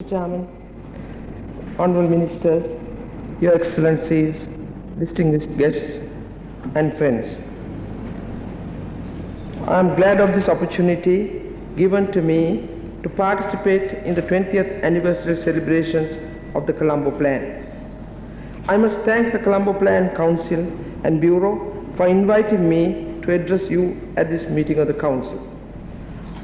Chairman, Honorable Ministers, Your Excellencies, distinguished guests and friends. I am glad of this opportunity given to me to participate in the 20th anniversary celebrations of the Colombo Plan. I must thank the Colombo Plan Council and Bureau for inviting me to address you at this meeting of the Council.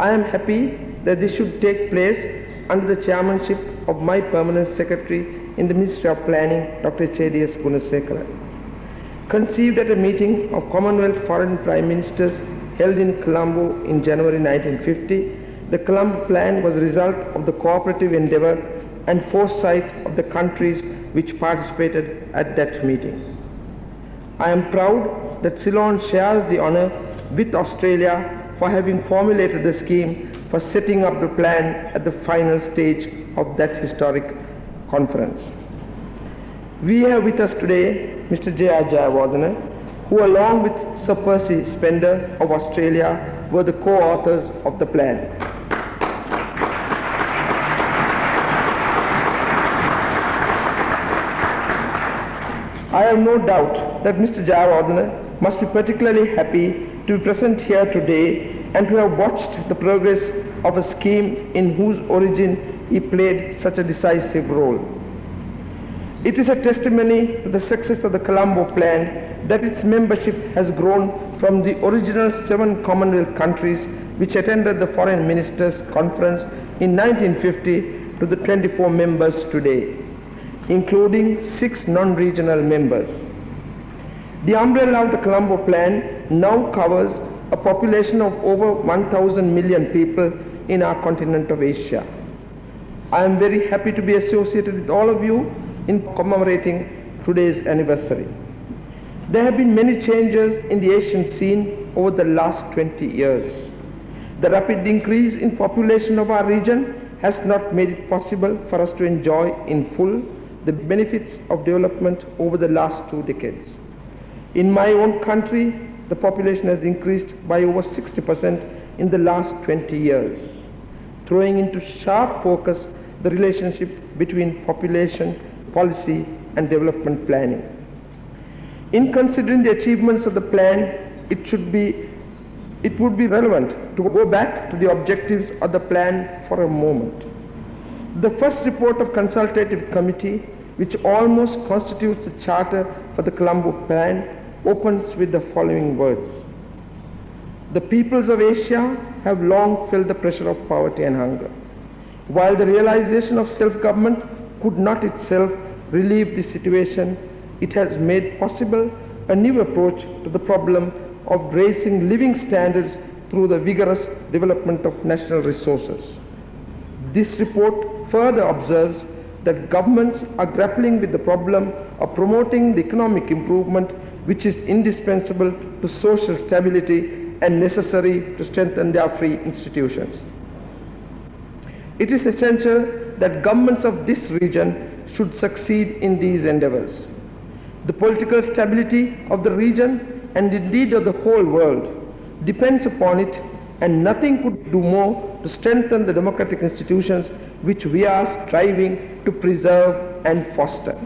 I am happy that this should take place under the chairmanship of my permanent secretary in the Ministry of Planning, Dr. H.A.D.S. Gunasekara. Conceived at a meeting of Commonwealth Foreign Prime Ministers held in Colombo in January 1950, the Colombo Plan was a result of the cooperative endeavour and foresight of the countries which participated at that meeting. I am proud that Ceylon shares the honour with Australia for having formulated the scheme for setting up the plan at the final stage of that historic conference. We have with us today Mr. J.R. Jayawardena, who along with Sir Percy Spender of Australia were the co-authors of the plan. I have no doubt that Mr. Jayawardena must be particularly happy to be present here today and to have watched the progress of a scheme in whose origin he played such a decisive role. It is a testimony to the success of the Colombo Plan that its membership has grown from the original 7 Commonwealth countries which attended the Foreign Ministers' Conference in 1950 to the 24 members today, including 6 non-regional members. The umbrella of the Colombo Plan now covers a population of over 1,000 million people in our continent of Asia. I am very happy to be associated with all of you in commemorating today's anniversary. There have been many changes in the Asian scene over the last 20 years. The rapid increase in population of our region has not made it possible for us to enjoy in full the benefits of development over the last 2 decades. In my own country, the population has increased by over 60% in the last 20 years, throwing into sharp focus the relationship between population, policy and development planning. In considering the achievements of the plan, it would be relevant to go back to the objectives of the plan for a moment. The first report of consultative committee, which almost constitutes a charter for the Colombo Plan, opens with the following words: "The peoples of Asia have long felt the pressure of poverty and hunger. While the realization of self-government could not itself relieve this situation, it has made possible a new approach to the problem of raising living standards through the vigorous development of national resources." This report further observes that governments are grappling with the problem of promoting the economic improvement which is indispensable to social stability and necessary to strengthen their free institutions. It is essential that governments of this region should succeed in these endeavors. The political stability of the region, and indeed of the whole world, depends upon it, and nothing could do more to strengthen the democratic institutions which we are striving to preserve and foster.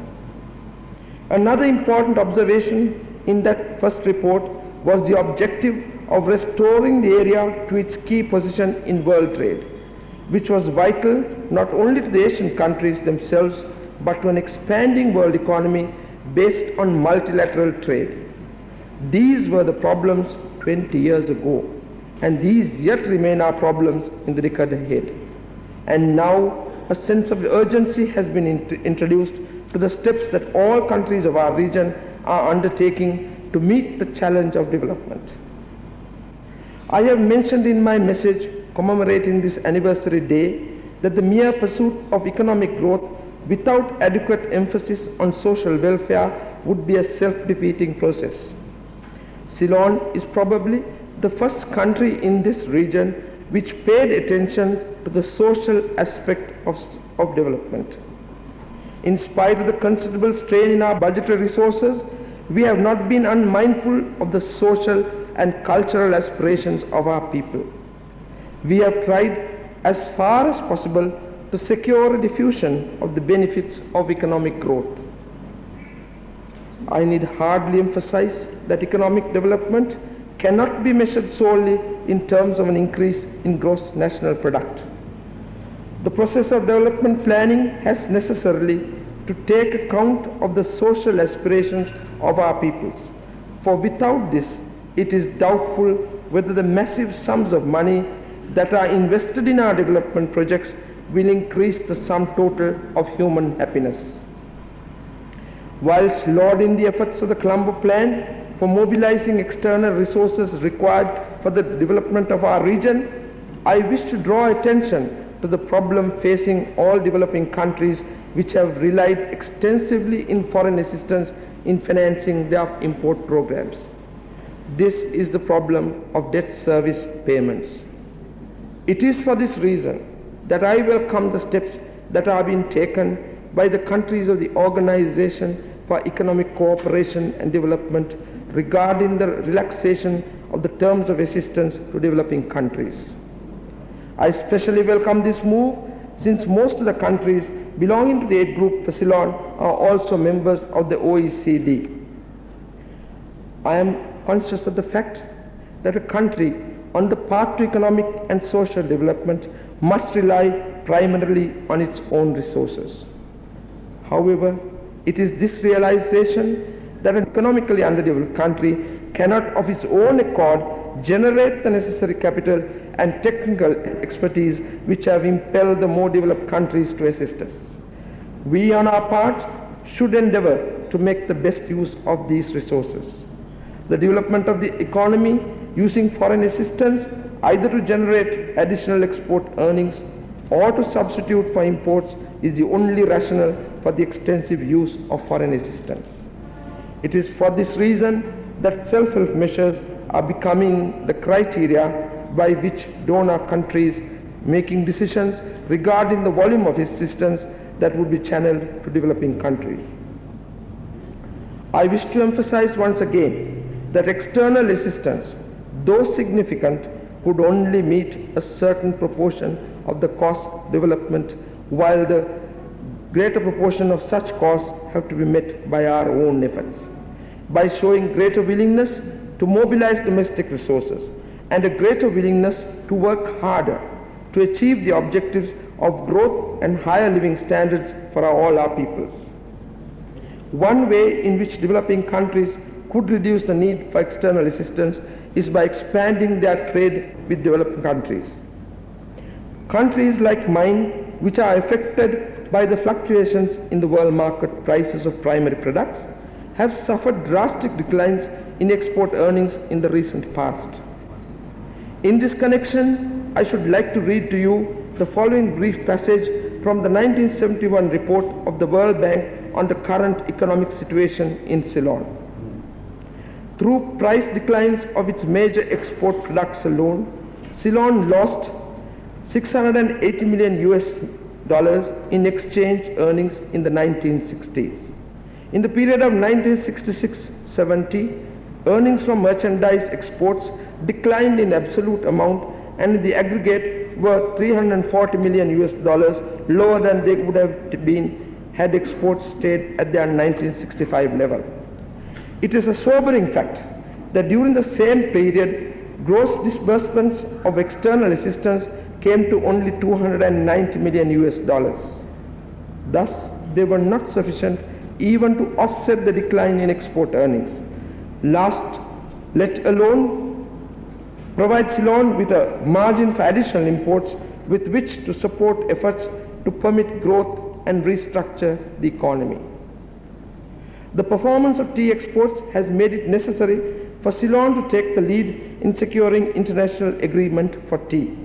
Another important observation in that first report was the objective of restoring the area to its key position in world trade, which was vital not only to the Asian countries themselves but to an expanding world economy based on multilateral trade. These were the problems 20 years ago, and these yet remain our problems in the decade ahead. And now a sense of urgency has been introduced to the steps that all countries of our region are undertaking to meet the challenge of development. I have mentioned in my message commemorating this anniversary day that the mere pursuit of economic growth without adequate emphasis on social welfare would be a self-defeating process. Ceylon is probably the first country in this region which paid attention to the social aspect of development. In spite of the considerable strain in our budgetary resources, we have not been unmindful of the social and cultural aspirations of our people. We have tried as far as possible to secure a diffusion of the benefits of economic growth. I need hardly emphasize that economic development cannot be measured solely in terms of an increase in gross national product. The process of development planning has necessarily to take account of the social aspirations of our peoples, for without this, it is doubtful whether the massive sums of money that are invested in our development projects will increase the sum total of human happiness. Whilst lauding the efforts of the Colombo plan for mobilizing external resources required for the development of our region, I wish to draw attention to the problem facing all developing countries which have relied extensively in foreign assistance in financing their import programs. This is the problem of debt service payments. It is for this reason that I welcome the steps that are being taken by the countries of the Organization for Economic Cooperation and Development regarding the relaxation of the terms of assistance to developing countries. I especially welcome this move since most of the countries belonging to the aid group for Ceylon are also members of the OECD. I am conscious of the fact that a country on the path to economic and social development must rely primarily on its own resources. However, it is this realization that an economically underdeveloped country cannot of its own accord generate the necessary capital and technical expertise which have impelled the more developed countries to assist us. We on our part should endeavor to make the best use of these resources. The development of the economy using foreign assistance either to generate additional export earnings or to substitute for imports is the only rationale for the extensive use of foreign assistance. It is for this reason that self-help measures are becoming the criteria by which donor countries making decisions regarding the volume of assistance that would be channeled to developing countries. I wish to emphasize once again that external assistance, though significant, could only meet a certain proportion of the cost of development, while the greater proportion of such costs have to be met by our own efforts. By showing greater willingness to mobilize domestic resources and a greater willingness to work harder to achieve the objectives of growth and higher living standards for all our peoples. One way in which developing countries could reduce the need for external assistance is by expanding their trade with developing countries. Countries like mine, which are affected by the fluctuations in the world market prices of primary products, have suffered drastic declines in export earnings in the recent past. In this connection, I should like to read to you the following brief passage from the 1971 report of the World Bank on the current economic situation in Ceylon. Through price declines of its major export products alone, Ceylon lost $680 million in exchange earnings in the 1960s. In the period of 1966-70, earnings from merchandise exports declined in absolute amount and in the aggregate were $340 million lower than they would have been had exports stayed at their 1965 level. It is a sobering fact that during the same period, gross disbursements of external assistance came to only $290 million. Thus, they were not sufficient even to offset the decline in export earnings. Last, let alone provide Ceylon with a margin for additional imports with which to support efforts to permit growth and restructure the economy. The performance of tea exports has made it necessary for Ceylon to take the lead in securing international agreement for tea.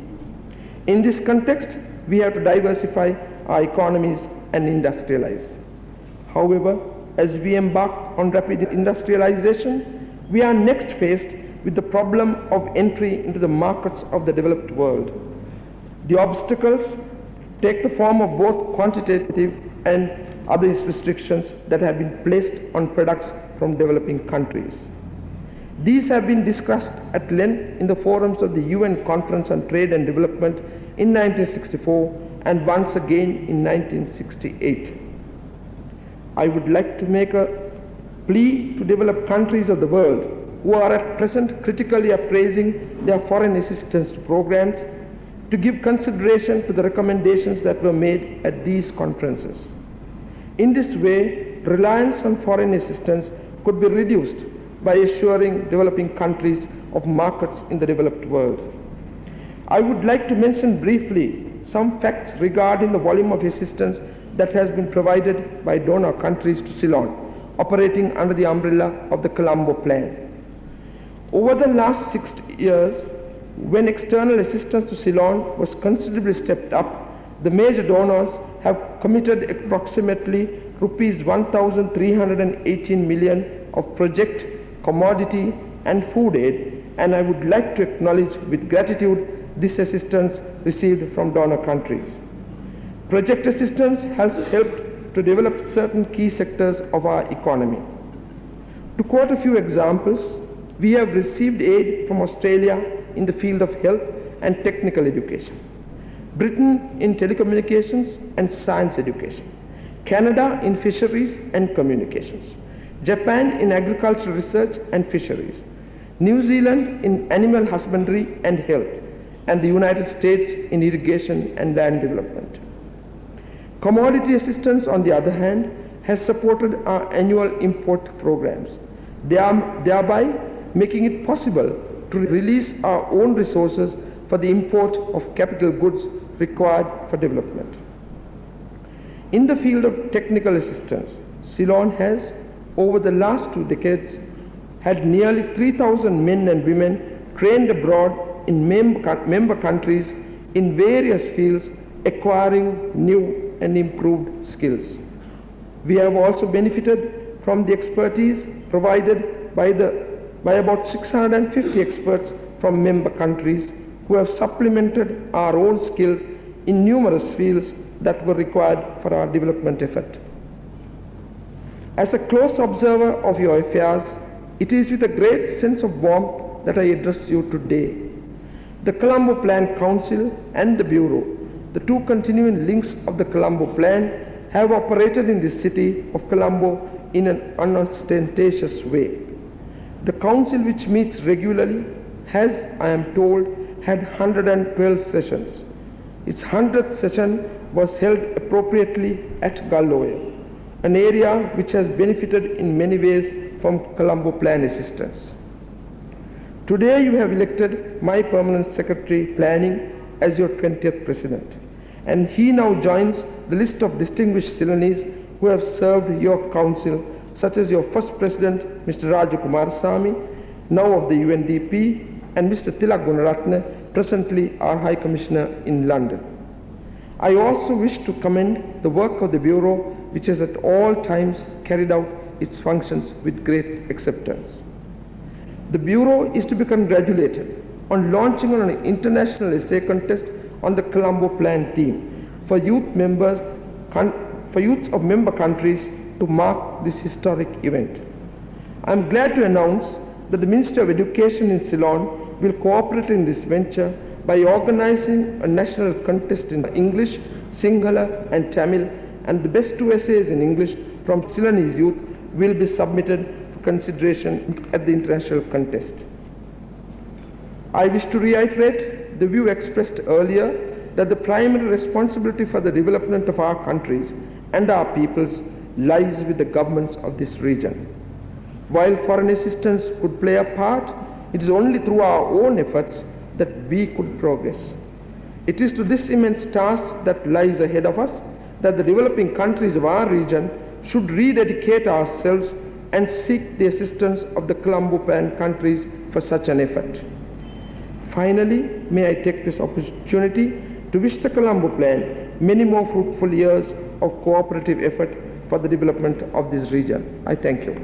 In this context, we have to diversify our economies and industrialize. However, as we embark on rapid industrialization, we are next faced with the problem of entry into the markets of the developed world. The obstacles take the form of both quantitative and other restrictions that have been placed on products from developing countries. These have been discussed at length in the forums of the UN Conference on Trade and Development in 1964 and once again in 1968. I would like to make a plea to developed countries of the world who are at present critically appraising their foreign assistance programs to give consideration to the recommendations that were made at these conferences. In this way, reliance on foreign assistance could be reduced by assuring developing countries of markets in the developed world. I would like to mention briefly some facts regarding the volume of assistance that has been provided by donor countries to Ceylon, operating under the umbrella of the Colombo Plan. Over the last 6 years, when external assistance to Ceylon was considerably stepped up, the major donors have committed approximately rupees 1,318 million of project, commodity and food aid, and I would like to acknowledge with gratitude this assistance received from donor countries. Project assistance has helped to develop certain key sectors of our economy. To quote a few examples, we have received aid from Australia in the field of health and technical education, Britain in telecommunications and science education, Canada in fisheries and communications, Japan in agricultural research and fisheries, New Zealand in animal husbandry and health, and the United States in irrigation and land development. Commodity assistance, on the other hand, has supported our annual import programs, thereby making it possible to release our own resources for the import of capital goods required for development. In the field of technical assistance, Ceylon has, over the last 2 decades, had nearly 3,000 men and women trained abroad in member countries in various fields, acquiring new and improved skills. We have also benefited from the expertise provided by about 650 experts from member countries who have supplemented our own skills in numerous fields that were required for our development effort. As a close observer of your affairs, it is with a great sense of warmth that I address you today. The Colombo Plan Council and the Bureau, the 2 continuing links of the Colombo Plan, have operated in the city of Colombo in an unostentatious way. The council, which meets regularly, has, I am told, had 112 sessions. Its 100th session was held appropriately at Galloya, an area which has benefited in many ways from Colombo Plan assistance. Today you have elected my permanent secretary planning as your 20th president, and he now joins the list of distinguished Ceylonese who have served your council, such as your first president, Mr. Raju Kumarasamy, now of the UNDP, and Mr. Tilak Gunaratne, presently our High Commissioner in London. I also wish to commend the work of the Bureau, which has at all times carried out its functions with great acceptance. The Bureau is to be congratulated on launching an international essay contest on the Colombo Plan theme for youth of member countries to mark this historic event. I am glad to announce that the Minister of Education in Ceylon will cooperate in this venture by organizing a national contest in English, Sinhala and Tamil, and the best 2 essays in English from Ceylonese youth will be submitted for consideration at the international contest. I wish to reiterate the view expressed earlier that the primary responsibility for the development of our countries and our peoples lies with the governments of this region. While foreign assistance could play a part, it is only through our own efforts that we could progress. It is to this immense task that lies ahead of us that the developing countries of our region should rededicate ourselves and seek the assistance of the Colombo Plan countries for such an effort. Finally, may I take this opportunity to wish the Colombo Plan many more fruitful years of cooperative effort for the development of this region. I thank you.